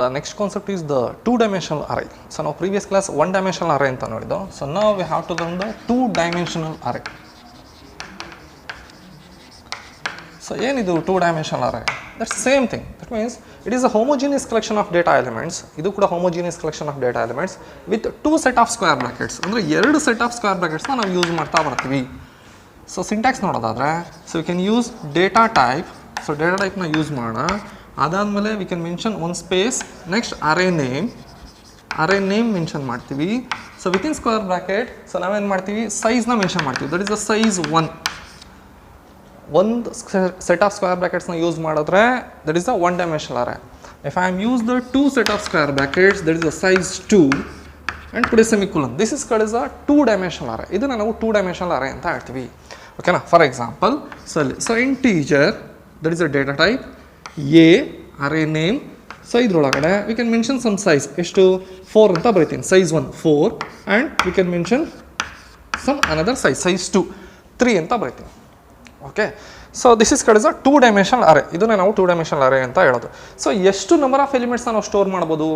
The next concept is the two-dimensional array. So now previous class one-dimensional array anta nodido. So now we have to learn the two-dimensional array. So ಏನಿದು two-dimensional array? That's the same thing. That means it is a homogeneous collection of data elements. ಇದು ಕೂಡ homogeneous collection of data elements with two set of square brackets. ಅಂದ್ರೆ ಎರಡು set of square brackets ನ ನಾವು use ಮಾಡ್ತಾ ಬರ್ತೀವಿ. So syntax ನೋಡೋದಾದ್ರೆ, so we can use data type. So data type ನ ಯೂಸ್ ಮಾಡೋಣ. ಅದಾದಮೇಲೆ we can mention one space. Next array name mention ಮಾಡ್ತೀವಿ. So within square bracket, so ನಾವೇನು ಮಾಡ್ತೀವಿ, size ನ mention ಮಾಡ್ತೀವಿ. That is the size 1. ಒಂದು set of square brackets ನ ಯೂಸ್ ಮಾಡಿದ್ರೆ that is the one dimensional array. If I am use the two set of square brackets, that is the size 2 and put a semicolon. This is called as a two dimensional array. ಇದನ್ನ ನಾವು two dimensional array ಅಂತ ಹೇಳ್ತೀವಿ. ಓಕೆನಾ? For example so integer that is a data type a array name. So ಇದ್ರೊಳಗಡೆ we can mention some size ಎಷ್ಟು 4 ಅಂತ ಬರೀತೀನಿ. Size 1 4 and we can mention some another size 2 3 ಅಂತ ಬರೀತೀನಿ. Okay, so this is called is a two dimensional array. ಇದನ್ನೇ ನಾವು two dimensional ಅರೇ ಅಂತ ಹೇಳೋದು. ಸೊ ಎಷ್ಟು ನಂಬರ್ ಆಫ್ ಎಲಿಮೆಂಟ್ಸ್ನ ನಾವು ಸ್ಟೋರ್ ಮಾಡ್ಬೋದು?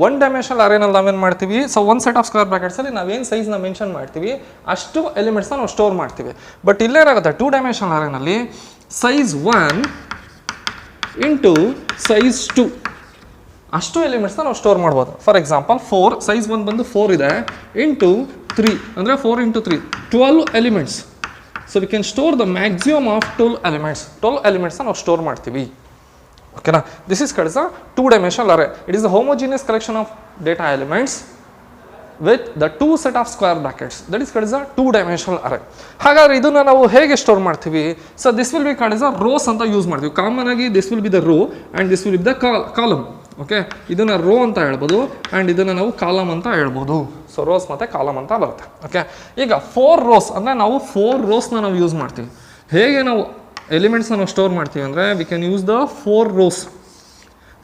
ಒನ್ ಡೈಮೆನ್ಷನಲ್ ಅರೇನಲ್ಲಿ ನಾವೇನು ಮಾಡ್ತೀವಿ, so one set of square ಬ್ರಾಕೆಟ್ಸಲ್ಲಿ ನಾವೇನು ಸೈಜ್ನ ಮೆನ್ಷನ್ ಮಾಡ್ತೀವಿ ಅಷ್ಟು ಎಲಿಮೆಂಟ್ಸ್ನ ನಾವು ಸ್ಟೋರ್ ಮಾಡ್ತೀವಿ. ಬಟ್ ಇಲ್ಲೇನಾಗುತ್ತೆ, ಟೂ ಡೈಮೆನ್ಷನಲ್ ಅರೇನಲ್ಲಿ ಸೈಜ್ 1 ಇಂಟು ಸೈಜ್ 2 ಅಷ್ಟು ಎಲಿಮೆಂಟ್ಸ್ನ ನಾವು ಸ್ಟೋರ್ ಮಾಡ್ಬೋದು. ಫಾರ್ ಎಕ್ಸಾಂಪಲ್ 4 ಸೈಜ್ 1 ಬಂದು 4 ಇದೆ ಇಂಟು 3 ಅಂದರೆ 4 into 3 12 elements. So we can store the maximum of 12 elements. 12 elements ನಾವು ಸ್ಟೋರ್ ಮಾಡ್ತೀವಿ. ಓಕೆನಾ? This is called as a two-dimensional array. It is a homogeneous collection of data elements with the two set of square brackets. That is called as a two-dimensional array. ಹಾಗಾದ್ರೆ ಇದನ್ನ ನಾವು ಹೇಗೆ store ಮಾಡ್ತೀವಿ? So this will be called as a rows ಅಂತ use ಮಾಡ್ತೀವಿ. Common ಆಗಿ this will be the row and this will be the column. Okay, ಇದನ್ನ rho ಅಂತ ಹೇಳ್ಬೋದು ಆ್ಯಂಡ್ ಇದನ್ನು ನಾವು ಕಾಲಮ್ ಅಂತ ಹೇಳ್ಬೋದು. ಸೊ ರೋಸ್ ಮತ್ತು ಕಾಲಮ್ ಅಂತ ಬರುತ್ತೆ. ಓಕೆ, ಈಗ 4 ರೋಸ್ ಅಂದರೆ ನಾವು 4 ರೋಸ್ನ ನಾವು ಯೂಸ್ ಮಾಡ್ತೀವಿ. ಹೇಗೆ ನಾವು ಎಲಿಮೆಂಟ್ಸ್ನ ನಾವು ಸ್ಟೋರ್ ಮಾಡ್ತೀವಿ ಅಂದರೆ V can use the 4 rose.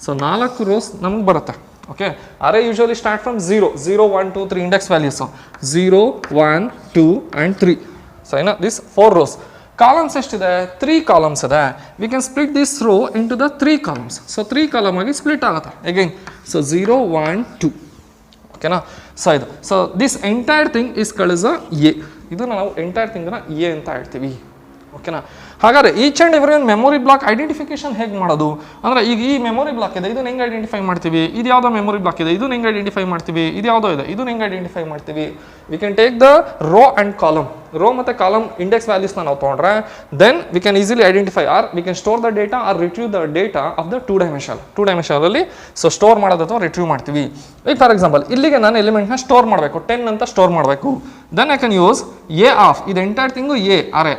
So 4 rose ನಮಗೆ ಬರುತ್ತೆ. Okay, array usually start from 0 1 2 3 index values 0 1 2 and 3. So ಏನೋ ದಿಸ್ 4 ರೋಸ್. ಕಾಲಮ್ಸ್ ಎಷ್ಟಿದೆ? 3 ಕಾಲಮ್ಸ್ ಇದೆ. We can split this row into the 3 columns. So 3 column ಆಗಿ split ಆಗುತ್ತೆ again. So 0 1 2. ಓಕೆನಾ? So ಇದು so this entire thing is ಕಳ್ಸ್ A. ಇದನ್ನು ನಾವು ಎಂಟೈರ್ ಥಿಂಗ್ನ ಎ ಅಂತ ಹೇಳ್ತೀವಿ. ಓಕೆನಾ? ಹಾಗಾದರೆ ಈಚ್ ಆ್ಯಂಡ್ ಎವ್ರಿ ಒಂದು ಮೆಮೊರಿ ಬ್ಲಾಕ್ ಐಡೆಂಟಿಫಿಕೇಶನ್ ಹೇಗೆ ಮಾಡೋದು ಅಂದರೆ, ಈಗ ಈ ಮೆಮೊರಿ ಬ್ಲಾಕ್ ಇದೆ, ಇದನ್ನು ಹೆಂಗೆ ಐಡೆಂಟಿಫೈ ಮಾಡ್ತೀವಿ? ಇದು ಯಾವುದೋ ಮೆಮೊರಿ ಬ್ಲಾಕ್ ಇದೆ, ಇದನ್ನು ಹೆಂಗೆ ಐಡೆಂಟಿಫೈ ಮಾಡ್ತೀವಿ? ಇದು ಯಾವುದೋ ಇದೆ, ಇದನ್ನು ಹೆಂಗೆ ಐಡೆಂಟಿಫೈ ಮಾಡ್ತೀವಿ? We can take the row and column. Row ಮತ್ತು ಕಾಲಮ್ ಇಂಡೆಕ್ಸ್ ವ್ಯಾಲ್ಯೂಸ್ನ ನಾವು ತೊಗೊಂಡ್ರೆ then we can easily identify or we can store the data or retrieve the data of the two ಡೈಮೆನ್ಷನಲ್ಲಿ ಸೊ ಸ್ಟೋರ್ ಮಾಡೋದು ಅಥವಾ retrieve ಮಾಡ್ತೀವಿ. ಈಗ for example ಇಲ್ಲಿಗೆ ನಾನು ಎಲಿಮೆಂಟ್ನ ಸ್ಟೋರ್ ಮಾಡಬೇಕು, 10 ಅಂತ ಸ್ಟೋರ್ ಮಾಡಬೇಕು. Then I can use a of ಇದು entire thing a array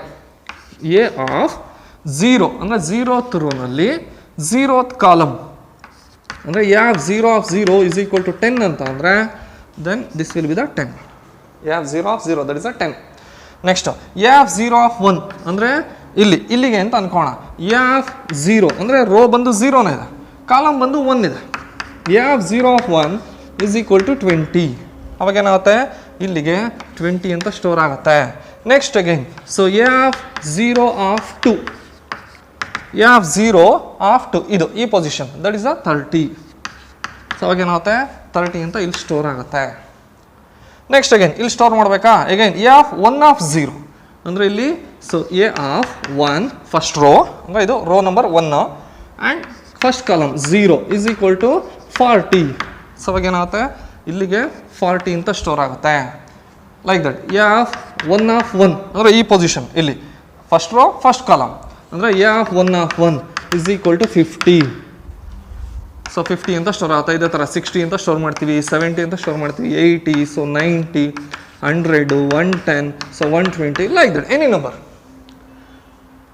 a of 0 ಅಂದರೆ 0th ರೋನಲ್ಲಿ 0th ಕಾಲಮ್ ಅಂದರೆ a of 0 of 0 is equal to 10 ಅಂತ ಅಂದರೆ then this will be the 10. A of 0 of 0 that is a 10. Next a of 0 of 1 ಅಂದರೆ ಇಲ್ಲಿಗೆ ಅಂತ ಅನ್ಕೋಣ. A of 0 ಅಂದರೆ rho ಬಂದು 0ನೇ ಇದೆ, ಕಾಲಮ್ ಬಂದು 1 ಇದೆ. A of 0 of 1 is equal to 20. ಅವಾಗ ಏನಾಗುತ್ತೆ, ಇಲ್ಲಿಗೆ 20 ಅಂತ ಸ್ಟೋರ್ ಆಗುತ್ತೆ. Next again so a of 0 of 2 a of 0 of 2 ಇದು ಈ position that is uh 30. So ಅವಾಗ ಏನಾಗುತ್ತೆ 30 ಅಂತ ಇಲ್ಲಿ ಸ್ಟೋರ್ ಆಗುತ್ತೆ. ನೆಕ್ಸ್ಟ್ ಅಗೈನ್ ಇಲ್ಲಿ ಸ್ಟೋರ್ ಮಾಡಬೇಕಾ? ಅಗೈನ್ ಎ ಆಫ್ 1 ಆಫ್ 0 ಅಂದರೆ ಇಲ್ಲಿ so a of 1 first row ಅಂದರೆ ಇದು rho number 1 and first column 0 is equal to 40. So ಅವಾಗ ಏನಾಗುತ್ತೆ ಇಲ್ಲಿಗೆ 40 ಅಂತ ಸ್ಟೋರ್ ಆಗುತ್ತೆ. Like that a of 1 of 1 ಅಂದರೆ ಈ ಪೊಸಿಷನ್ ಇಲ್ಲಿ ಫಸ್ಟ್ ರೋ ಫಸ್ಟ್ ಕಾಲಮ್ ಅಂದರೆ a of 1 of 1 is equal to 50. So 50 ಅಂತ ಸ್ಟೋರ್ ಆಗುತ್ತೆ. ಇದೇ ಥರ 60 ಅಂತ ಸ್ಟೋರ್ ಮಾಡ್ತೀವಿ, 70 ಅಂತ ಸ್ಟೋರ್ ಮಾಡ್ತೀವಿ, 80, so 90, 100, 110, so 120 like that any number.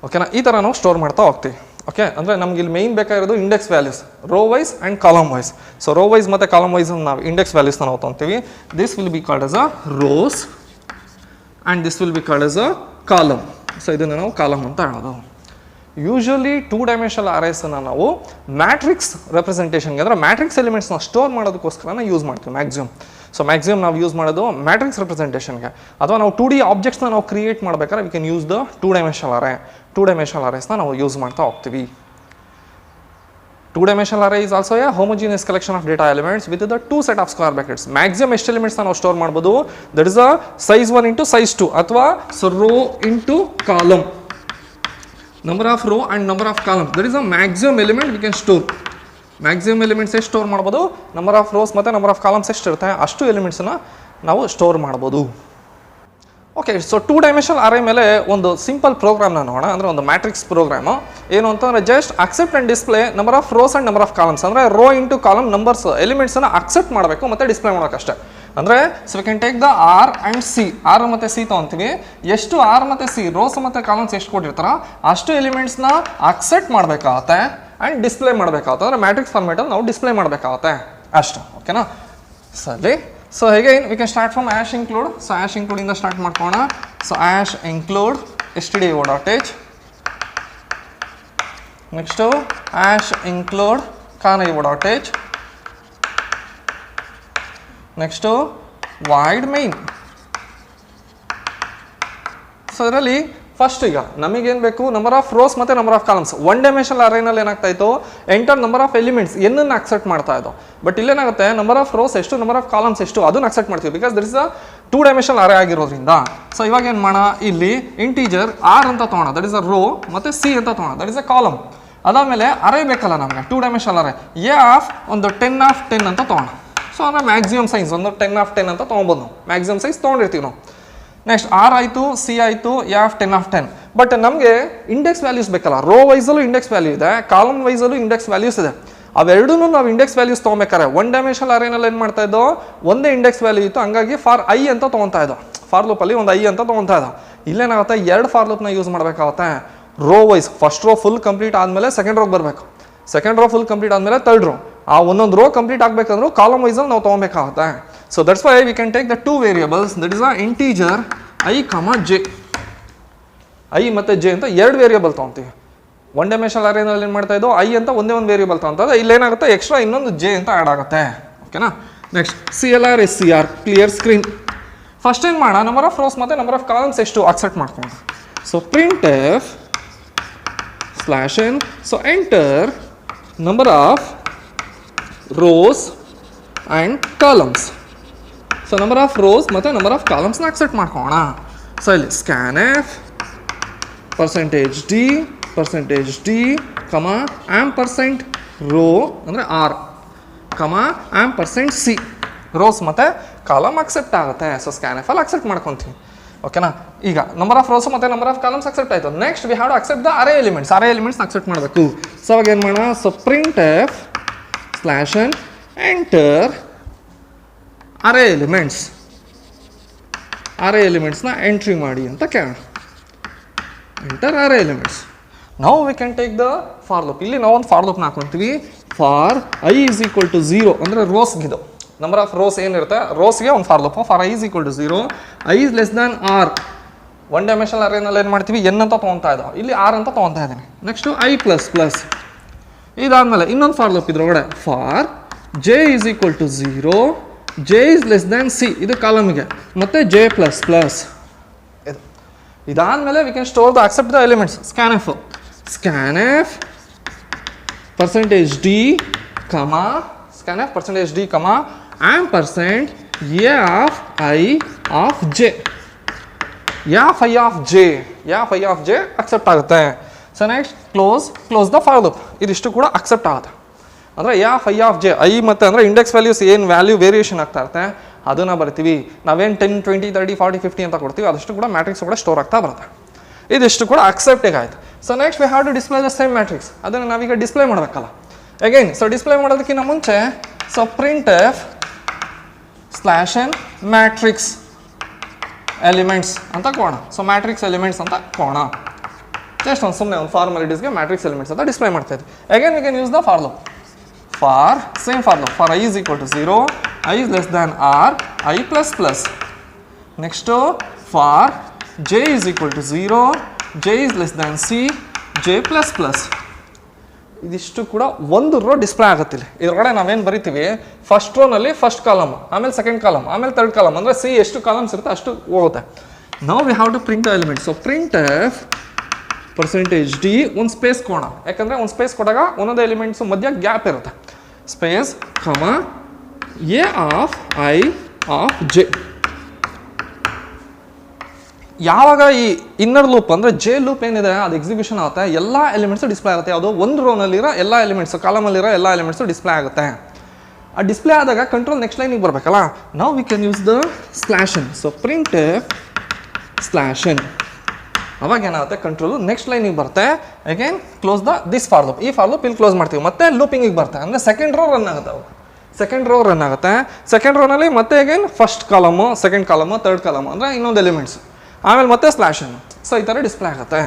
ಓಕೆನಾ? ಈ ಥರ ನಾವು ಸ್ಟೋರ್ ಮಾಡ್ತಾ ಹೋಗ್ತೀವಿ. ಓಕೆ, ಅಂದರೆ ನಮ್ಗೆ ಇಲ್ಲಿ ಮೇಯ್ನ್ ಬೇಕಾಗಿರೋದು index values row wise and column wise. So row wise ಮತ್ತು ಕಾಲಮ್ ವೈಸ್ ನಾವು ಇಂಡೆಕ್ಸ್ ವ್ಯಾಲ್ಯೂಸ್ನ ನಾವು ತೊಗೊತೀವಿ. This will be called as a rows and this will be called as a column. So ಇದನ್ನು ನಾವು ಕಾಲಮ್ ಅಂತ ಹೇಳೋದು. ಯೂಶಲಿ ಟೂ ಡೈಮೆನ್ಷನಲ್ ಅರೇಸನ್ನು ನಾವು ಮ್ಯಾಟ್ರಿಕ್ಸ್ ರೆಪ್ರೆಸೆಂಟೇಷನ್ಗೆ ಅಂದರೆ ಮ್ಯಾಟ್ರಿಕ್ಸ್ ಎಲಿಮೆಂಟ್ಸ್ನ ಸ್ಟೋರ್ ಮಾಡೋದಕ್ಕೋಸ್ಕರ ಯೂಸ್ ಮಾಡ್ತೀವಿ ಮ್ಯಾಕ್ಸಿಮಮ್. ಸೊ ಮ್ಯಾಕ್ಸಿಮಮ್ ನಾವು ಯೂಸ್ ಮಾಡೋದು ಮ್ಯಾಟ್ರಿಕ್ಸ್ ರೆಪ್ರೆಸೆಂಟೇಷನ್ಗೆ. ಅಥವಾ ನಾವು 2D ಆಬ್ಜೆಕ್ಟ್ಸ್ನ ನಾವು ಕ್ರಿಯೇಟ್ ಮಾಡಬೇಕಾದ್ರೆ we can use the two dimensional ಅರೇಸ್ನ ನಾವು ಯೂಸ್ ಮಾಡ್ತಾ ಹೋಗ್ತೀವಿ. 2-dimensional array is also a homogeneous collection of data elements with the 2 set of square brackets. Maximum ಎಷ್ಟು ಎಲಿಮೆಂಟ್ಸ್ ನಾವು ಸ್ಟೋರ್ ಮಾಡ್ಬೋದು, that is a size 1 into size 2 ಅಥವಾ row into column. Number of row and number of columns, that is a maximum element we can store. Maximum elements ಎಷ್ಟು store ಮಾಡ್ಬೋದು, number of rows ಮತ್ತು number of columns ಎಷ್ಟು ಇರುತ್ತೆ ಅಷ್ಟು ಎಲಿಮೆಂಟ್ಸನ್ನು ನಾವು store ಮಾಡ್ಬೋದು. Okay, so 2-dimensional ಅರೇ ಮೇಲೆ ಒಂದು ಸಿಂಪಲ್ ಪ್ರೋಗ್ರಾಮ್ನ ನೋಡೋಣ. ಅಂದರೆ ಒಂದು ಮ್ಯಾಟ್ರಿಕ್ಸ್ ಪ್ರೋಗ್ರಾಮು ಏನು ಅಂತಂದರೆ just accept and display number of rows and number of columns. ಅಂದರೆ ರೋ ಇಂಟು ಕಾಲಮ್ ನಂಬರ್ಸ್ ಎಲಿಮೆಂಟ್ಸನ್ನು ಅಕ್ಸೆಪ್ಟ್ ಮಾಡಬೇಕು ಮತ್ತು ಡಿಸ್ಪ್ಲೇ ಮಾಡೋಕ್ಕಷ್ಟೇ. ಅಂದರೆ so we can take the r and c, r ಮತ್ತು ಸಿ ತೊಗೊತೀವಿ. ಎಷ್ಟು ಆರ್ ಮತ್ತು ಸಿ ರೋಸ್ ಮತ್ತು ಕಾಲಮ್ಸ್ ಎಷ್ಟು ಕೊಟ್ಟಿರ್ತಾರೋ ಅಷ್ಟು ಎಲಿಮೆಂಟ್ಸ್ನ ಅಕ್ಸೆಪ್ಟ್ ಮಾಡಬೇಕಾಗತ್ತೆ ಆ್ಯಂಡ್ ಡಿಸ್ಪ್ಲೇ ಮಾಡಬೇಕಾಗುತ್ತೆ. ಅಂದರೆ ಮ್ಯಾಟ್ರಿಕ್ಸ್ ಫಾರ್ಮೇಟಲ್ಲಿ ನಾವು ಡಿಸ್ಪ್ಲೇ ಮಾಡಬೇಕಾಗತ್ತೆ ಅಷ್ಟು. ಓಕೆನಾ ಸರಿ. So again we can start from hash include. So hash include ಇಂದ start ಮಾಡ್ಕೋಣ. So hash include stdio.h, next hash include canaio.h, next void main. So ಇದರಲ್ಲಿ ಫಸ್ಟ್ ಈಗ ನಮಗೇನು ಬೇಕು, ನಂಬರ್ ಆಫ್ ರೋಸ್ ಮತ್ತು ನಂಬರ್ ಆಫ್ ಕಾಲಮ್ಸ್. 1-dimensional ಅರೇನಲ್ಲಿ ಏನಾಗ್ತಾ ಇತ್ತು, enter number of elements ಏನನ್ನು accept ಮಾಡ್ತಾ ಇದ್ದೋ. ಬಟ್ ಇಲ್ಲೇನಾಗುತ್ತೆ, ನಂಬರ್ ಆಫ್ ರೋಸ್ ಎಷ್ಟು ನಂಬರ್ ಆಫ್ ಕಾಲಮ್ಸ್ ಎಷ್ಟು ಅದನ್ನು ಅಕ್ಸೆಪ್ಟ್ ಮಾಡ್ತೀವಿ, because that is a 2-dimensional ಅರೇ ಆಗಿರೋದ್ರಿಂದ. ಸೊ ಇವಾಗ ಏನು ಮಾಡೋಣ, ಇಲ್ಲಿ ಇಂಟೀಜರ್ ಆರ್ ಅಂತ ತೊಗೋಣ, ದಟ್ ಇಸ್ ಅ ರೋ, ಮತ್ತು ಸಿ ಅಂತ ತೊಗೋಣ, ದಟ್ ಇಸ್ ಅ ಕಾಲಮ್. ಅದಾದಮೇಲೆ ಅರೇ ಬೇಕಲ್ಲ ನಮಗೆ 2-dimensional ಅರೇ, ಎ ಆಫ್ ಒಂದು 10 ಆಫ್ 10 ಅಂತ ತೊಗೋಣ. ಸೊ ಅಂದರೆ ಮ್ಯಾಕ್ಸಿಮಮ್ ಸೈಜ್ ಒಂದು 10 ಆಫ್ 10 ಅಂತ ತೊಗೊಬೋದು ನಾವು, ಮ್ಯಾಕ್ಸಿಮಮ್ ಸೈಜ್ ತೊಗೊಂಡಿರ್ತೀವಿ ನಾವು. ನೆಕ್ಸ್ಟ್ ಆರ್ ಆಯಿತು, ಸಿ ಆಯಿತು, ಎ ಆಫ್ 10 ಆಫ್ 10. ಬಟ್ ನಮಗೆ ಇಂಡೆಕ್ಸ್ ವ್ಯಾಲ್ಯೂಸ್ ಬೇಕಲ್ಲ, ರೋ ವೈಸಲ್ಲೂ ಇಂಡೆಕ್ಸ್ ವ್ಯಾಲ್ಯೂ ಇದೆ, ಕಾಲಮ್ ವೈಸಲ್ಲೂ ಇಂಡೆಕ್ಸ್ ವ್ಯಾಲ್ಯೂಸ್ ಇದೆ. ಅವೆರಡೂ ನಾವು ಇಂಡೆಕ್ಸ್ ವ್ಯಾಲ್ಯೂಸ್ ತೊಗೊಬೇಕಾರೆ 1-dimensional ಅರೇನಲ್ಲಿ ಏನು ಮಾಡ್ತಾ ಇದ್ದೋ, ಒಂದೇ ಇಂಡೆಕ್ಸ್ ವ್ಯಾಲ್ಯೂ ಇತ್ತು, ಹಂಗಾಗಿ ಫಾರ್ ಐ ಅಂತ ತೊಗೊತಾ ಇದ್ದೋ, ಫಾರ್ ಲೂಪಲ್ಲಿ ಒಂದು ಐ ಅಂತ ತೊಗೊತಾ ಇದ್ದೋ. ಇಲ್ಲೇನಾಗುತ್ತೆ, ಎರಡು ಫಾರ್ ಲೂಪ್ನ ಯೂಸ್ ಮಾಡಬೇಕಾಗುತ್ತೆ. Row wise first row full complete ಆದಮೇಲೆ ಸೆಕೆಂಡ್ ರೋಗೆ ಬರಬೇಕು, ಸೆಕೆಂಡ್ ರೋ ಫುಲ್ ಕಂಪ್ಲೀಟ್ ಆದಮೇಲೆ ಥರ್ಡ್ ರೋ. ಆ ಒಂದೊಂದು ರೋ ಕಂಪ್ಲೀಟ್ ಆಗಬೇಕಂದ್ರೂ ಕಾಲಮ್ ವೈಸಲ್ಲಿ ನಾವು ತೊಗೊಬೇಕಾಗುತ್ತೆ. So that's why we can take the 2 variables, that is a integer i comma j. I ಮತ್ತು ಜೆ ಅಂತ 2 ವೇರಿಯಬಲ್ ತೊಗೊತೀವಿ. 1-dimensional ಅರೇನಲ್ಲಿ ಏನು ಮಾಡ್ತಾ ಇದ್ದೋ, ಐ ಅಂತ ಒಂದೇ ಒಂದು ವೇರಿಯಬಲ್ ತೊಗೊತದೆ, ಇಲ್ಲೇನಾಗುತ್ತೆ ಎಕ್ಸ್ಟ್ರಾ ಇನ್ನೊಂದು ಜೆ ಅಂತ ಆ್ಯಡ್ ಆಗುತ್ತೆ. ಓಕೆನಾ. Next CLR SCR clear screen. First ಏನು ಮಾಡೋಣ, ನಂಬರ್ ಆಫ್ ರೋಸ್ ಮತ್ತು ನಂಬರ್ ಆಫ್ ಕಾಲಮ್ಸ್ ಎಷ್ಟು ಅಕ್ಸೆಪ್ಟ್ ಮಾಡ್ಕೊಂಡು. So print f slash N, so enter number of rows and columns. So number of rows ಮತ್ತು number of ಕಾಲಮ್ಸ್ನ accept ಮಾಡ್ಕೋಣ. So ಇಲ್ಲಿ scan f %d comma ampersand rho ಅಂದರೆ R ಕಮ ampersand C. Rose ಮತ್ತು column accept ಆಗುತ್ತೆ. So scan f ಅಲ್ಲಿ accept ಮಾಡ್ಕೊತೀವಿ. ಓಕೆನಾ. ಈಗ ನಂಬರ್ ಆಫ್ ರೋಸ್ ಮತ್ತು ನಂಬರ್ ಆಫ್ ಕಾಲಮ್ಸ್ ಅಕ್ಸೆಪ್ಟ್ ಆಯಿತು. Next we have to accept the array elements. Array ಎಲಿಮೆಂಟ್ಸ್ನ ಅಕ್ಸೆಪ್ಟ್ ಮಾಡಬೇಕು. ಸೊ ಅವಾಗ ಏನು ಮಾಡೋಣ, so print f slash n enter array elements. Array ಎಲಿಮೆಂಟ್ಸ್ನ ಎಂಟ್ರಿ ಮಾಡಿ ಅಂತ ಕೇಳೋಣ. Enter array elements. ನಾವು we can take the for loop. ಇಲ್ಲಿ ನಾವು ಒಂದು ಫಾರ್ ಲೂಪ್ನ ಹಾಕೊತೀವಿ. For i is equal to 0 ಅಂದರೆ ರೋಸ್ಗಿದು ನಂಬರ್ ಆಫ್ ರೋಸ್ ಏನಿರುತ್ತೆ ರೋಸ್ಗೆ ಒಂದು for loop. For i is equal to 0, i is less than r. 1-dimensional ಅರೇನಲ್ಲಿ ಏನು ಮಾಡ್ತೀವಿ, ಎನ್ ಅಂತ ತೊಗೊತಾ ಇದ್ದೋ, ಇಲ್ಲಿ ಆರ್ ಅಂತ ತೊಗೊತಾ ಇದ್ದೀನಿ. Next i plus plus. ಇದಾದಮೇಲೆ ಇನ್ನೊಂದು ಫಾರ್ ಲೂಪ್ ಇದ್ರೊಳಗಡೆ, for j is equal to 0, j is less than c, ಇದು ಕಾಲಮಿಗೆ, ಮತ್ತು ಜೆ ಪ್ಲಸ್ ಪ್ಲಸ್. ಇದಾದಮೇಲೆ we can store the accept the elements. Scan f %d comma scan f %d comma ampersand a of i of j. A of i of j accept ಆಗುತ್ತೆ. So next close the for loop. ಇದಿಷ್ಟು ಕೂಡ accept ಆಗುತ್ತೆ. ಅಂದರೆ a of i of J, i ಮತ್ತು ಅಂದರೆ index values ಏನು value variation ಆಗ್ತಾ ಇರುತ್ತೆ ಅದನ್ನು ಬರ್ತೀವಿ. ನಾವೇನು 10, 20, 30, 40, 50 ಅಂತ ಕೊಡ್ತೀವಿ, ಅದಷ್ಟು ಕೂಡ ಮ್ಯಾಟ್ರಿಕ್ಸ್ ಕೂಡ ಸ್ಟೋರ್ ಆಗ್ತಾ ಬರುತ್ತೆ. ಇದಿಷ್ಟು ಕೂಡ ಅಕ್ಸೆಪ್ಟಿಗೆ ಆಯಿತು. So next we have to display the same matrix. ಅದನ್ನು ನಾವೀಗ ಡಿಸ್ಪ್ಲೇ ಮಾಡಬೇಕಲ್ಲ ಅಗೈನ್. ಸೊ ಡಿಸ್ಪ್ಲೇ ಮಾಡೋದಕ್ಕಿಂತ ಮುಂಚೆ so print f slash n matrix elements ಅಂತ ಕೊಡೋಣ. ಸೊ ಮ್ಯಾಟ್ರಿಕ್ಸ್ ಎಲಿಮೆಂಟ್ಸ್ ಅಂತ ಕೊಡೋಣ. ಜಸ್ಟ್ ಒಂದು ಸುಮ್ಮನೆ ಒಂದು ಫಾರ್ಮಾಲಿಟೀಸ್ಗೆ ಮ್ಯಾಟ್ರಿಕ್ಸ್ ಎಲಿಮೆಂಟ್ಸ್ ಅಂತ ಡಿಸ್ಪ್ಲೇ ಮಾಡ್ತಾ ಇದ್ವಿ. Again V can use the for loop. Same for loop, for I is equal to 0, I is less than R, I plus plus. Next for J is equal to 0, J is less than C, J plus plus. ಇದಿಷ್ಟು ಕೂಡ ಒಂದು rho display ಆಗುತ್ತೆ. ಇಲ್ಲಿ ಇದರೊಳಗಡೆ ನಾವೇನು ಬರಿತೀವಿ, first ರೋನಲ್ಲಿ first column, ಆಮೇಲೆ ಸೆಕೆಂಡ್ ಕಾಲಮ್, ಆಮೇಲೆ ಥರ್ಡ್ ಕಾಲಮ್, ಅಂದರೆ ಸಿ ಎಷ್ಟು ಕಾಲಮ್ಸ್ ಇರುತ್ತೆ ಅಷ್ಟು ಹೋಗುತ್ತೆ. ನಾವು we have to print the elements. So print f percentage d ಒಂದು ಸ್ಪೇಸ್ ಕೊಡೋಣ, ಯಾಕಂದರೆ ಒಂದು ಸ್ಪೇಸ್ ಕೊಡಾಗ ಒಂದೊಂದು ಎಲಿಮೆಂಟ್ಸು ಮಧ್ಯ ಗ್ಯಾಪ್ ಇರುತ್ತೆ. Space comma A of i of J. ಯಾವಾಗ ಈ ಇನ್ನರ್ ಲೂಪ್ ಅಂದರೆ ಜೆ ಲೂಪ್ ಏನಿದೆ ಅದು ಎಕ್ಸಿಕ್ಯೂಷನ್ ಆಗುತ್ತೆ, ಎಲ್ಲ ಎಲಿಮೆಂಟ್ಸು ಡಿಸ್ಪ್ಲೇ ಆಗುತ್ತೆ. ಯಾವುದೋ ಒಂದು ರೋನಲ್ಲಿರೋ ಎಲ್ಲ ಎಲಿಮೆಂಟ್ಸು, ಕಾಲಮಲ್ಲಿರೋ ಎಲ್ಲ ಎಲಿಮೆಂಟ್ಸು ಡಿಸ್ಪ್ಲೇ ಆಗುತ್ತೆ. ಆ ಡಿಸ್ಪ್ಲೇ ಆದಾಗ ಕಂಟ್ರೋಲ್ ನೆಕ್ಸ್ಟ್ ಲೈನಿಗೆ ಬರಬೇಕಲ್ಲ, ನಾವು we can use the slash n. So print slash n, ಅವಾಗ ಏನಾಗುತ್ತೆ ಕಂಟ್ರೋಲು ನೆಕ್ಸ್ಟ್ ಲೈನಿಗೆ ಬರುತ್ತೆ. Again close this for loop. ಈ ಫಾರ್ ಲೂಪ್ ಇಲ್ಲಿ ಕ್ಲೋಸ್ ಮಾಡ್ತೀವಿ, ಮತ್ತೆ ಲೂಪಿಂಗಿಗೆ ಬರುತ್ತೆ. ಅಂದರೆ ಸೆಕೆಂಡ್ ರೋ ರನ್ ಆಗುತ್ತೆ. ಅವಾಗ ಸೆಕೆಂಡ್ ರೋ ರನ್ ಆಗುತ್ತೆ. ಸೆಕೆಂಡ್ ರೋನಲ್ಲಿ ಮತ್ತೆ again first column, second column, third column ಅಂದರೆ ಇನ್ನೊಂದು ಎಲಿಮೆಂಟ್ಸ್, ಆಮೇಲೆ ಮತ್ತೆ ಸ್ಲ್ಯಾಶನ್. ಸೊ ಈ ಥರ ಡಿಸ್ಪ್ಲೇ ಆಗುತ್ತೆ.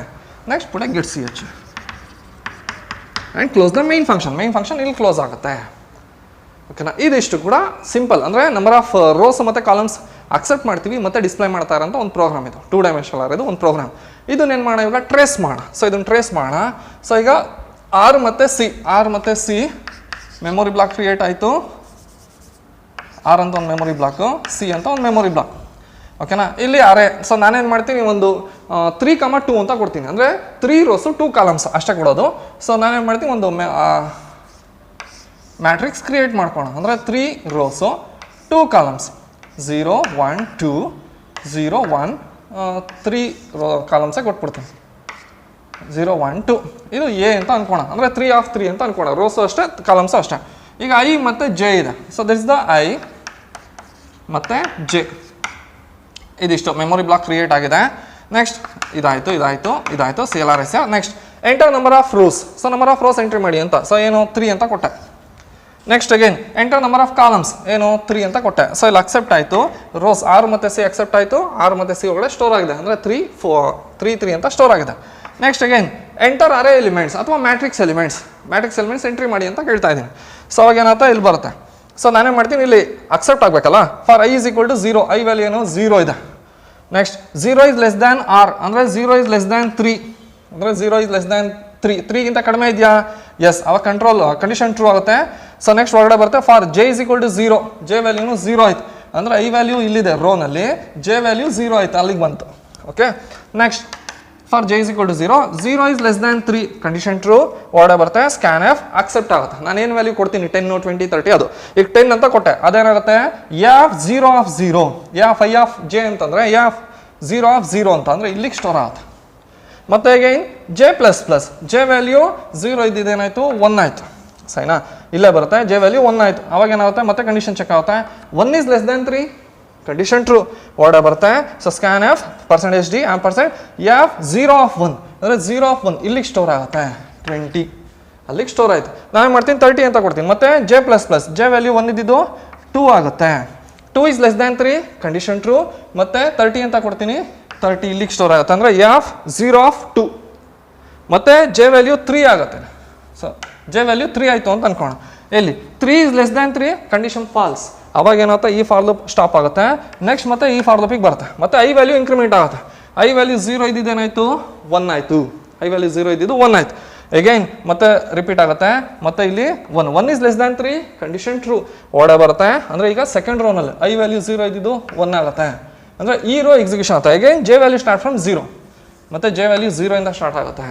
ನೆಕ್ಸ್ಟ್ ಪುಟ get c H and close the main function. Main function ಇಲ್ಲಿ ಕ್ಲೋಸ್ ಆಗುತ್ತೆ. ಓಕೆನಾ? ಇದಿಷ್ಟು ಕೂಡ ಸಿಂಪಲ್. ಅಂದರೆ ನಂಬರ್ ಆಫ್ ರೋಸ್ ಮತ್ತು ಕಾಲಮ್ಸ್ ಅಕ್ಸೆಪ್ಟ್ ಮಾಡ್ತೀವಿ ಮತ್ತು ಡಿಸ್ಪ್ಲೇ ಮಾಡ್ತಾ ಇರೋಂಥ ಒಂದು ಪ್ರೋಗ್ರಾಮ್ ಇದು. 2 ಡೈಮೆನ್ಷನಲ್ ಇದು ಒಂದು ಪ್ರೋಗ್ರಾಮ್. ಇದನ್ನೇನು ಮಾಡೋಣ ಇವಾಗ ಟ್ರೇಸ್ ಮಾಡೋಣ. ಸೊ ಇದನ್ನು ಟ್ರೇಸ್ ಮಾಡೋಣ. ಸೊ ಈಗ ಆರ್ ಮತ್ತು ಸಿ ಮೆಮೊರಿ ಬ್ಲಾಕ್ ಕ್ರಿಯೇಟ್ ಆಯಿತು. ಆರ್ ಅಂತ ಒಂದು ಮೆಮೊರಿ ಬ್ಲಾಕು, ಸಿ ಅಂತ ಒಂದು ಮೆಮೊರಿ ಬ್ಲಾಕ್. ಓಕೆನಾ? ಇಲ್ಲಿ ಅರೆ. ಸೊ ನಾನೇನು ಮಾಡ್ತೀನಿ, ಒಂದು 3,2 ಅಂತ ಕೊಡ್ತೀನಿ. ಅಂದರೆ 3 ರೋಸು 2 ಕಾಲಮ್ಸ್ ಅಷ್ಟೇ ಕೊಡೋದು. ಸೊ ನಾನೇನು ಮಾಡ್ತೀನಿ, ಒಂದು ಮ್ಯಾಟ್ರಿಕ್ಸ್ ಕ್ರಿಯೇಟ್ ಮಾಡ್ಕೋಣ. ಅಂದರೆ 3 ರೋಸು 2 ಕಾಲಮ್ಸ್, 0 1 2 0 1 3 ಕಾಲಮ್ಸೇ ಕೊಟ್ಬಿಡ್ತೀನಿ. 0 1 2 ಇದು ಎ ಅಂತ ಅನ್ಕೋಣ. ಅಂದರೆ 3 ಆಫ್ 3 ಅಂತ ಅನ್ಕೋಣ. ರೋಸು ಅಷ್ಟೇ, ಕಾಲಮ್ಸು ಅಷ್ಟೇ. ಈಗ ಐ ಮತ್ತು ಜೆ ಇದೆ. So this is the i ಮತ್ತು ಜೆ. ಇದಿಷ್ಟು ಮೆಮೊರಿ ಬ್ಲಾಕ್ ಕ್ರಿಯೇಟ್ ಆಗಿದೆ. ನೆಕ್ಸ್ಟ್ ಇದಾಯಿತು c l r s. Next enter number of rows. So number of rows entry ಮಾಡಿ ಅಂತ. ಸೊ ಏನು 3 ಅಂತ ಕೊಟ್ಟೆ. Next again enter number of columns, ಏನು 3 ಅಂತ ಕೊಟ್ಟೆ. ಸೊ ಇಲ್ಲಿ ಅಕ್ಸೆಪ್ಟ್ ಆಯಿತು. ರೋಸ್ ಆರ್ ಮತ್ತು ಸಿ ಅಕ್ಸೆಪ್ಟ್ ಆಯಿತು. ಆರ್ ಮತ್ತು ಸಿ ಒಳಗಡೆ ಸ್ಟೋರ್ ಆಗಿದೆ. ಅಂದರೆ 3 ಅಂತ ಸ್ಟೋರ್ ಆಗಿದೆ. Next again enter array elements ಅಥವಾ ಮ್ಯಾಟ್ರಿಕ್ಸ್ ಎಲಿಮೆಂಟ್ಸ್ ಎಂಟ್ರಿ ಮಾಡಿ ಅಂತ ಕೇಳ್ತಾ ಇದ್ದೀನಿ. ಸೊ ಅವಾಗ ಏನಾಯ್ತಾ ಇಲ್ಲಿ ಬರುತ್ತೆ. ಸೊ ನಾನೇನು ಮಾಡ್ತೀನಿ, ಇಲ್ಲಿ ಅಕ್ಸೆಪ್ಟ್ ಆಗಬೇಕಲ್ಲ. For i is equal to 0, i value ಏನು 0 ಇದೆ. Next 0 is less than r, ಅಂದರೆ 0 ಇಸ್ ಲೆಸ್ ದ್ಯಾನ್ 3, ಅಂದರೆ 0 ಇಸ್ ಲೆಸ್ ದ್ಯಾನ್ 3ಗಿಂತ ಕಡಿಮೆ ಇದೆಯಾ? ಎಸ್, ಅವಾಗ ಕಂಡೀಷನ್ ಟ್ರೂ ಆಗುತ್ತೆ. ಸೊ ನೆಕ್ಸ್ಟ್ ಹೊರಗಡೆ ಬರುತ್ತೆ for j is equal to 0, j ವ್ಯಾಲ್ಯೂನು 0 ಆಯ್ತು. ಅಂದರೆ ಐ ವ್ಯಾಲ್ಯೂ ಇಲ್ಲಿದೆ ರೋನಲ್ಲಿ, ಜೆ ವ್ಯಾಲ್ಯೂ 0 ಆಯ್ತು, ಅಲ್ಲಿಗೆ ಬಂತು. Okay. Next for j is equal to 0, 0 is less than 3, condition true. ಹೊರಗಡೆ ಬರುತ್ತೆ ಸ್ಕ್ಯಾನ್ ಎಫ್ ಅಕ್ಸೆಪ್ಟ್ ಆಗುತ್ತೆ. ನಾನು ಏನು ವ್ಯಾಲ್ಯೂ ಕೊಡ್ತೀನಿ 10 20 30 ಅದು ಈಗ 10 ಅಂತ ಕೊಟ್ಟೆ. ಅದೇನಾಗುತ್ತೆ F 0 of 0, F I of J ಅಂತಂದರೆ ಎಫ್ 0 ಆಫ್ 0 ಅಂತ ಅಂದರೆ ಇಲ್ಲಿಗೆ ಸ್ಟೋರ್ ಆಗುತ್ತೆ. ಮತ್ತೆ again J plus J value 0 ಇದ್ದಿದ್ದೇನಾಯಿತು 1 ಆಯಿತು. ಸರಿನಾ? ಇಲ್ಲೇ ಬರುತ್ತೆ ಜೆ ವ್ಯಾಲ್ಯೂ 1 ಆಯಿತು. ಅವಾಗ ಏನಾಗುತ್ತೆ ಮತ್ತೆ ಕಂಡೀಷನ್ ಚೆಕ್ ಆಗುತ್ತೆ. 1 is less than 3, condition true. ಹೊರಗಡೆ ಬರುತ್ತೆ. So scan F percentage D ampersand F 0 of 1, ಅಂದರೆ 0 ಆಫ್ 1 ಇಲ್ಲಿಗೆ ಸ್ಟೋರ್ ಆಗುತ್ತೆ. 20 ಅಲ್ಲಿಗೆ ಸ್ಟೋರ್ ಆಯಿತು. ನಾನು ಮಾಡ್ತೀನಿ 30 ಅಂತ ಕೊಡ್ತೀನಿ. ಮತ್ತೆ ಜೆ ಪ್ಲಸ್ ಜೆ ವ್ಯಾಲ್ಯೂ 1 ಇದ್ದಿದ್ದು 2 ಆಗುತ್ತೆ. 2 is less than 3, condition true. ಮತ್ತೆ 30 ಅಂತ ಕೊಡ್ತೀನಿ. 30 ಇಲ್ಲಿಗೆ ಸ್ಟೋರ್ ಆಗುತ್ತೆ. ಅಂದರೆ ಎಫ್ 0 ಆಫ್ 2 ಮತ್ತು ಜೆ ವ್ಯಾಲ್ಯೂ 3 ಆಗುತ್ತೆ. ಸೊ ಜೆ ವ್ಯಾಲ್ಯೂ 3 ಆಯಿತು ಅಂತ ಅನ್ಕೋಣ. ಎಲ್ಲಿ 3 is less than 3, condition falls. ಅವಾಗ ಏನಾಗುತ್ತೆ ಈ ಫಾರ್ ಲೂಪ್ ಸ್ಟಾಪ್ ಆಗುತ್ತೆ. ನೆಕ್ಸ್ಟ್ ಮತ್ತೆ ಈ ಫಾರ್ ಲೂಪಿಗೆ ಬರುತ್ತೆ. ಮತ್ತೆ ಐ ವ್ಯಾಲ್ಯೂ ಇನ್ಕ್ರಿಮೆಂಟ್ ಆಗುತ್ತೆ. ಐ ವ್ಯಾಲ್ಯೂ 0 ಇದ್ದಿದ್ದೇನಾಯಿತು 1 ಆಯಿತು. ಐ ವ್ಯಾಲ್ಯೂ 0 ಇದ್ದಿದ್ದು 1 ಆಯಿತು. ಅಗೈನ್ ಮತ್ತೆ ರಿಪೀಟ್ ಆಗುತ್ತೆ. ಮತ್ತೆ ಇಲ್ಲಿ 1 is less than 3, condition true. ಹೊರಗಡೆ ಬರುತ್ತೆ. ಅಂದರೆ ಈಗ ಸೆಕೆಂಡ್ ರೋನಲ್ಲಿ ಐ ವ್ಯಾಲ್ಯೂ 0 ಇದ್ದಿದ್ದು 1 ಆಗುತ್ತೆ. ಅಂದರೆ ಈ ರೋ ಎಕ್ಸಿಕ್ಯೂಷನ್ ಆಗುತ್ತೆ. Again J value start from 0, ಮತ್ತು ಜೆ ವ್ಯಾಲ್ಯೂ 0 ಇಂದ ಸ್ಟಾರ್ಟ್ ಆಗುತ್ತೆ.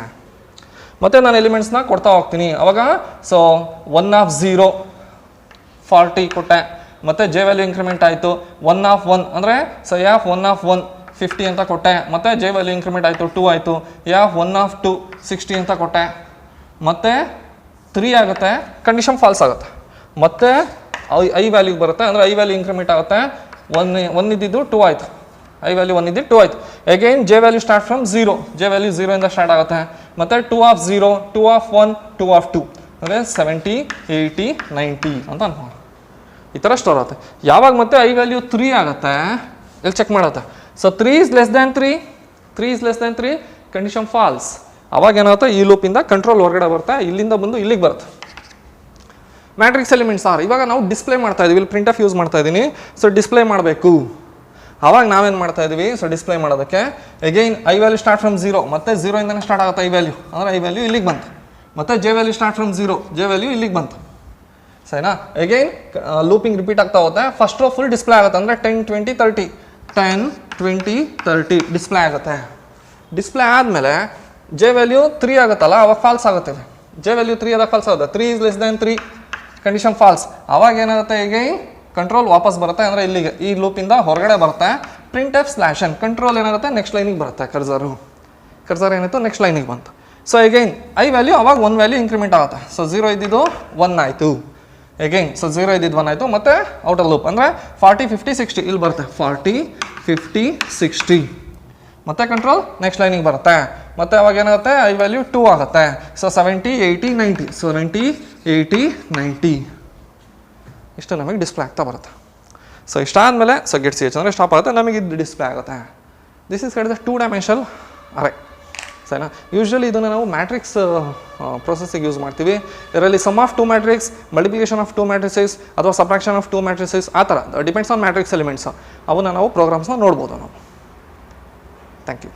ಮತ್ತು ನಾನು ಎಲಿಮೆಂಟ್ಸ್ನ ಕೊಡ್ತಾ ಹೋಗ್ತೀನಿ. ಅವಾಗ ಸೊ 1 ಆಫ್ 0 40 ಕೊಟ್ಟೆ. ಮತ್ತು ಜೆ ವ್ಯಾಲ್ಯೂ ಇನ್ಕ್ರಿಮೆಂಟ್ ಆಯಿತು. 1 ಆಫ್ 1 ಅಂದರೆ ಸೊ ಎಫ್ 1 ಆಫ್ 1 50 ಅಂತ ಕೊಟ್ಟೆ. ಮತ್ತು ಜೆ ವ್ಯಾಲ್ಯೂ ಇನ್ಕ್ರಿಮೆಂಟ್ ಆಯಿತು 2 ಆಯಿತು. ಎಫ್ 1 ಆಫ್ 2 60 ಅಂತ ಕೊಟ್ಟೆ. ಮತ್ತು 3 ಆಗುತ್ತೆ, ಕಂಡೀಷನ್ ಫಾಲ್ಸ್ ಆಗುತ್ತೆ. ಮತ್ತು ಐ ವ್ಯಾಲ್ಯೂಗೆ ಬರುತ್ತೆ. ಅಂದರೆ ಐ ವ್ಯಾಲ್ಯೂ ಇನ್ಕ್ರಿಮೆಂಟ್ ಆಗುತ್ತೆ. 1 ಇದ್ದಿದ್ದು 2 ಆಯಿತು. ಐ ವ್ಯಾಲ್ಯೂ 1 ಇದ್ದಿದ್ದು 2 ಆಯಿತು. Again J value start from 0, J value 0 ಇಂದ ಸ್ಟಾರ್ಟ್ ಆಗುತ್ತೆ. ಮತ್ತು 2 ಆಫ್ 0, 2 ಆಫ್ 1, 2 ಆಫ್ 2 ಅಂದರೆ 70 80 90 ಅಂತ ಅನ್ಕೊಂಡು ಈ ಥರ ಸ್ಟೋರ್ ಆಗುತ್ತೆ. ಯಾವಾಗ ಮತ್ತೆ ಐ ವ್ಯಾಲ್ಯೂ 3 ಆಗುತ್ತೆ ಇಲ್ಲಿ ಚೆಕ್ ಮಾಡುತ್ತೆ. So 3 is less than 3, condition falls. ಅವಾಗ ಏನಾಗುತ್ತೆ ಈ ಲೂಪಿಂದ ಕಂಟ್ರೋಲ್ ಹೊರಗಡೆ ಬರುತ್ತೆ. ಇಲ್ಲಿಂದ ಬಂದು ಇಲ್ಲಿಗೆ ಬರುತ್ತೆ. Matrix elements are. ಇವಾಗ ನಾವು ಡಿಸ್ಪ್ಲೇ ಮಾಡ್ತಾ ಇದೀವಿ. ಇಲ್ಲಿ ಪ್ರಿಂಟ್ ಆಫ್ ಯೂಸ್ ಮಾಡ್ತಾ ಇದ್ದೀನಿ. ಸೊ ಡಿಸ್ಪ್ಲೇ ಮಾಡಬೇಕು. ಆವಾಗ ನಾವೇನು ಮಾಡ್ತಾ ಇದ್ದೀವಿ, ಸೊ ಡಿಸ್ಪ್ಲೇ ಮಾಡೋದಕ್ಕೆ again I value start from 0, ಮತ್ತೆ 0 ಇಂದನೇ ಸ್ಟಾರ್ಟ್ ಆಗುತ್ತೆ ಐ ವ್ಯಾಲ್ಯೂ. ಅಂದರೆ ಐ ವ್ಯಾಲ್ಯೂ ಇಲ್ಲಿಗೆ ಬಂತು. ಮತ್ತು J value start from 0, J value ಇಲ್ಲಿಗೆ ಬಂತು. ಸರಿನಾ? ಅಗೈನ್ ಲೂಪಿಂಗ್ ರಿಪೀಟ್ ಆಗ್ತಾ ಹೋಗುತ್ತೆ. ಫಸ್ಟ್ ರೋ ಫುಲ್ ಡಿಸ್ಪ್ಲೇ ಆಗುತ್ತೆ. ಅಂದರೆ 10 20 30 10 20 30 ಡಿಸ್ಪ್ಲೇ ಆಗುತ್ತೆ. ಡಿಸ್ಪ್ಲೇ ಆದಮೇಲೆ ಜೆ ವ್ಯಾಲ್ಯೂ 3 ಆಗುತ್ತಲ್ಲ ಅವಾಗ ಫಾಲ್ಸ್ ಆಗುತ್ತೆ. ಜೆ ವ್ಯಾಲ್ಯೂ 3 ಆದಾಗ ಫಾಲ್ಸ್ ಆಗುತ್ತೆ. 3 is less than 3 condition falls. ಅವಾಗ ಏನಾಗುತ್ತೆ, ಈಗ ಕಂಟ್ರೋಲ್ ವಾಪಸ್ ಬರುತ್ತೆ, ಅಂದರೆ ಇಲ್ಲಿಗೆ ಈ ಲೂಪಿಂದ ಹೊರಗಡೆ ಬರುತ್ತೆ. Print f slash N control ಏನಾಗುತ್ತೆ, ನೆಕ್ಸ್ಟ್ ಲೈನಿಗೆ ಬರುತ್ತೆ. ಕರ್ಸರ್ ಏನಾಯಿತು, ನೆಕ್ಸ್ಟ್ ಲೈನಿಗೆ ಬಂತು. ಸೊ ಅಗೈನ್ ಐ ವ್ಯಾಲ್ಯೂ ಅವಾಗ 1 ವ್ಯಾಲ್ಯೂ ಇಂಕ್ರಿಮೆಂಟ್ ಆಗುತ್ತೆ. ಸೊ 0 ಇದ್ದಿದ್ದು 1 ಆಯಿತು. ಅಗೈನ್ ಸೊ 0 ಇದ್ದಿದ್ದು 1 ಆಯಿತು. ಮತ್ತು ಔಟರ್ ಲೂಪ್ ಅಂದರೆ 40 50 60 ಇಲ್ಲಿ ಬರುತ್ತೆ. 40 50 60 ಮತ್ತು ಕಂಟ್ರೋಲ್ ನೆಕ್ಸ್ಟ್ ಲೈನಿಗೆ ಬರುತ್ತೆ. ಮತ್ತು ಅವಾಗ ಏನಾಗುತ್ತೆ, ಐ ವ್ಯಾಲ್ಯೂ 2 ಆಗುತ್ತೆ. ಸೊ 70 80 90 ಸೊ 90 80 90 ಇಷ್ಟು ನಮಗೆ ಡಿಸ್ಪ್ಲೇ ಆಗ್ತಾ ಬರುತ್ತೆ. ಸೊ ಇಷ್ಟಾದಮೇಲೆ ಸೊ ಗೆಟ್ ಸಿ ಎಚ್ ಅಂದರೆ ಸ್ಟಾಪ್ ಆಗುತ್ತೆ, ನಮಗೆ ಇದು ಡಿಸ್ಪ್ಲೇ ಆಗುತ್ತೆ. This is kind of 2 dimensional array. ಸರಿನಾ? ಯೂಶ್ವಲಿ ಇದನ್ನು ನಾವು ಮ್ಯಾಟ್ರಿಕ್ಸ್ ಪ್ರೊಸೆಸ್ಸಿಗೆ ಯೂಸ್ ಮಾಡ್ತೀವಿ. ಇದರಲ್ಲಿ sum of 2 matrix, multiplication of 2 matrices ಅಥವಾ ಸಬ್ಟ್ರಾಕ್ಷನ್ ಆಫ್ 2 ಮ್ಯಾಟ್ರಿಸಸ್, ಆ ಥರ ಡಿಪೆಂಡ್ಸ್ ಆನ್ ಮ್ಯಾಟ್ರಿಕ್ಸ್ ಎಲಿಮೆಂಟ್ಸ್. ಅವನ್ನ ನಾವು ಪ್ರೋಗ್ರಾಮ್ಸ್ನ ನೋಡ್ಬೋದು ನಾವು. Thank you.